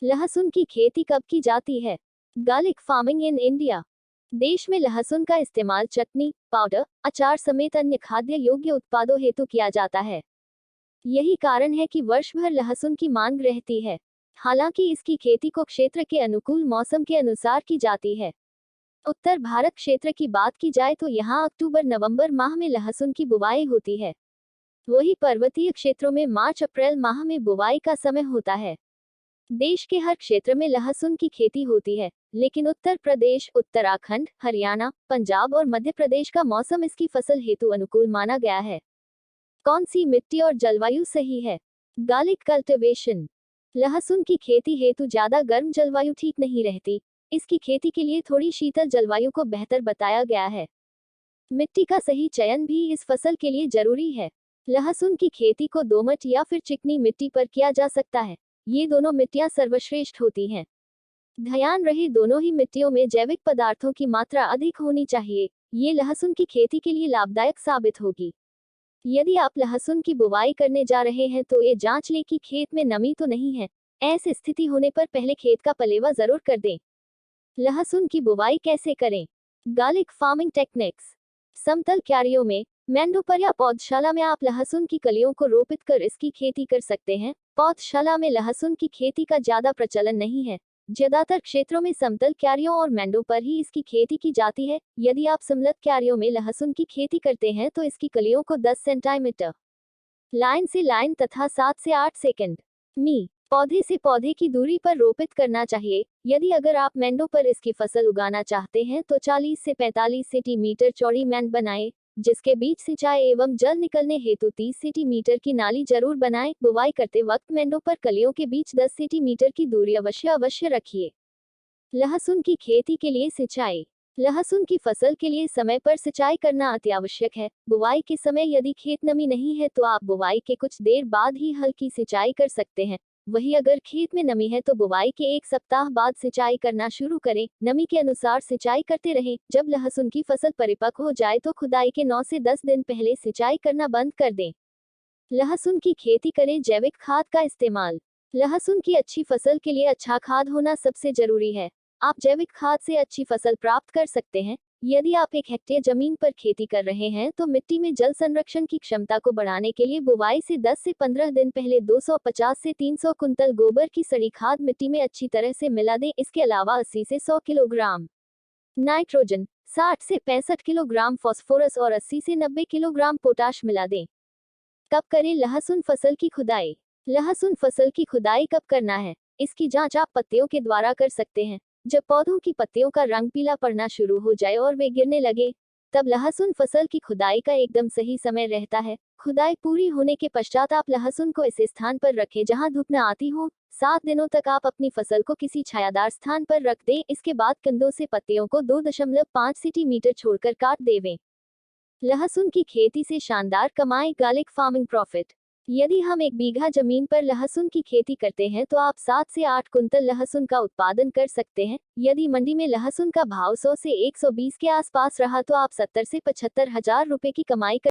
लहसुन की खेती कब की जाती है? Garlic farming in India. देश में लहसुन का इस्तेमाल चटनी, पाउडर, अचार समेत अन्य खाद्य योग्य उत्पादों हेतु किया जाता है। यही कारण है कि वर्ष भर लहसुन की मांग रहती है। हालांकि इसकी खेती को क्षेत्र के अनुकूल मौसम के अनुसार की जाती है। उत्तर भारत क्षेत्र की बात की जाए तो यहाँ अक्टूबर-नवंबर माह में लहसुन की बुवाई होती है। वही पर्वतीय क्षेत्रों में मार्च-अप्रैल माह में बुवाई का समय होता है। देश के हर क्षेत्र में लहसुन की खेती होती है, लेकिन उत्तर प्रदेश, उत्तराखंड, हरियाणा, पंजाब और मध्य प्रदेश का मौसम इसकी फसल हेतु अनुकूल माना गया है। कौन सी मिट्टी और जलवायु सही है? Garlic cultivation. लहसुन की खेती हेतु ज्यादा गर्म जलवायु ठीक नहीं रहती। इसकी खेती के लिए थोड़ी शीतल जलवायु को बेहतर बताया गया है। मिट्टी का सही चयन भी इस फसल के लिए जरूरी है। लहसुन की खेती को दोमट या फिर चिकनी मिट्टी पर किया जा सकता है। ये दोनों मिट्टियां सर्वश्रेष्ठ होती हैं। ध्यान रहे, दोनों ही मिट्टियों में जैविक पदार्थों की मात्रा अधिक होनी चाहिए। ये लहसुन की खेती के लिए लाभदायक साबित होगी। यदि आप लहसुन की बुवाई करने जा रहे हैं तो ये जांच लें कि खेत में नमी तो नहीं है। ऐसी स्थिति होने पर पहले खेत का पलेवा जरूर कर दें। लहसुन की बुवाई कैसे करें? Garlic farming techniques. समतल क्यारियों में, मेंडोपर या पौधशाला में आप लहसुन की कलियों को रोपित कर इसकी खेती कर सकते हैं। पौधशाला में लहसुन की खेती का ज्यादा प्रचलन नहीं है। ज्यादातर क्षेत्रों में समतल क्यारियों और मेंडों पर ही इसकी खेती की जाती है। यदि आप समतल क्यारियों में लहसुन की खेती करते हैं तो इसकी कलियों को 10 सेंटीमीटर लाइन से लाइन तथा 7 से 8 सेकंड मी पौधे से पौधे की दूरी पर रोपित करना चाहिए। यदि अगर आप मेंडों पर इसकी फसल उगाना चाहते हैं तो 40 से 45 सेंटीमीटर चौड़ी मेंड बनाएं, जिसके बीच सिंचाई एवं जल निकलने हेतु 30 सेंटीमीटर की नाली जरूर बनाएं। बुवाई करते वक्त मेंडों पर कलियों के बीच 10 सेंटीमीटर की दूरी अवश्य रखिए। लहसुन की खेती के लिए सिंचाई। लहसुन की फसल के लिए समय पर सिंचाई करना अति आवश्यक है। बुवाई के समय यदि खेत नमी नहीं है तो आप बुवाई के कुछ देर बाद ही हल्की सिंचाई कर सकते हैं। वहीं अगर खेत में नमी है तो बुवाई के 1 सप्ताह बाद सिंचाई करना शुरू करें। नमी के अनुसार सिंचाई करते रहें। जब लहसुन की फसल परिपक्व हो जाए तो खुदाई के 9 से 10 दिन पहले सिंचाई करना बंद कर दें। लहसुन की खेती करें जैविक खाद का इस्तेमाल। लहसुन की अच्छी फसल के लिए अच्छा खाद होना सबसे जरूरी है। आप जैविक खाद से अच्छी फसल प्राप्त कर सकते हैं। यदि आप 1 हेक्टेयर जमीन पर खेती कर रहे हैं तो मिट्टी में जल संरक्षण की क्षमता को बढ़ाने के लिए बुवाई से 10 से 15 दिन पहले 250 से 300 कुंतल गोबर की सड़ी खाद मिट्टी में अच्छी तरह से मिला दें। इसके अलावा 80 से 100 किलोग्राम नाइट्रोजन, 60 से 65 किलोग्राम फास्फोरस और 80 से 90 किलोग्राम पोटाश मिला दें। कब करें लहसुन फसल की खुदाई? लहसुन फसल की खुदाई कब करना है, इसकी जांच आप पत्तियों के द्वारा कर सकते हैं। जब पौधों की पत्तियों का रंग पीला पड़ना शुरू हो जाए और वे गिरने लगे, तब लहसुन फसल की खुदाई का एकदम सही समय रहता है। खुदाई पूरी होने के पश्चात आप लहसुन को ऐसे स्थान पर रखें जहां धूप न आती हो। 7 दिनों तक आप अपनी फसल को किसी छायादार स्थान पर रख दें। इसके बाद कंधों से पत्तियों को 2.5 सेंटीमीटर छोड़कर काट देवें। लहसुन की खेती से शानदार कमाई। Garlic farming profit. यदि हम 1 बीघा जमीन पर लहसुन की खेती करते हैं तो आप 7 से 8 कुंतल लहसुन का उत्पादन कर सकते हैं। यदि मंडी में लहसुन का भाव 100 से 120 के आसपास रहा तो आप 70 से 75 हजार रुपए की कमाई कर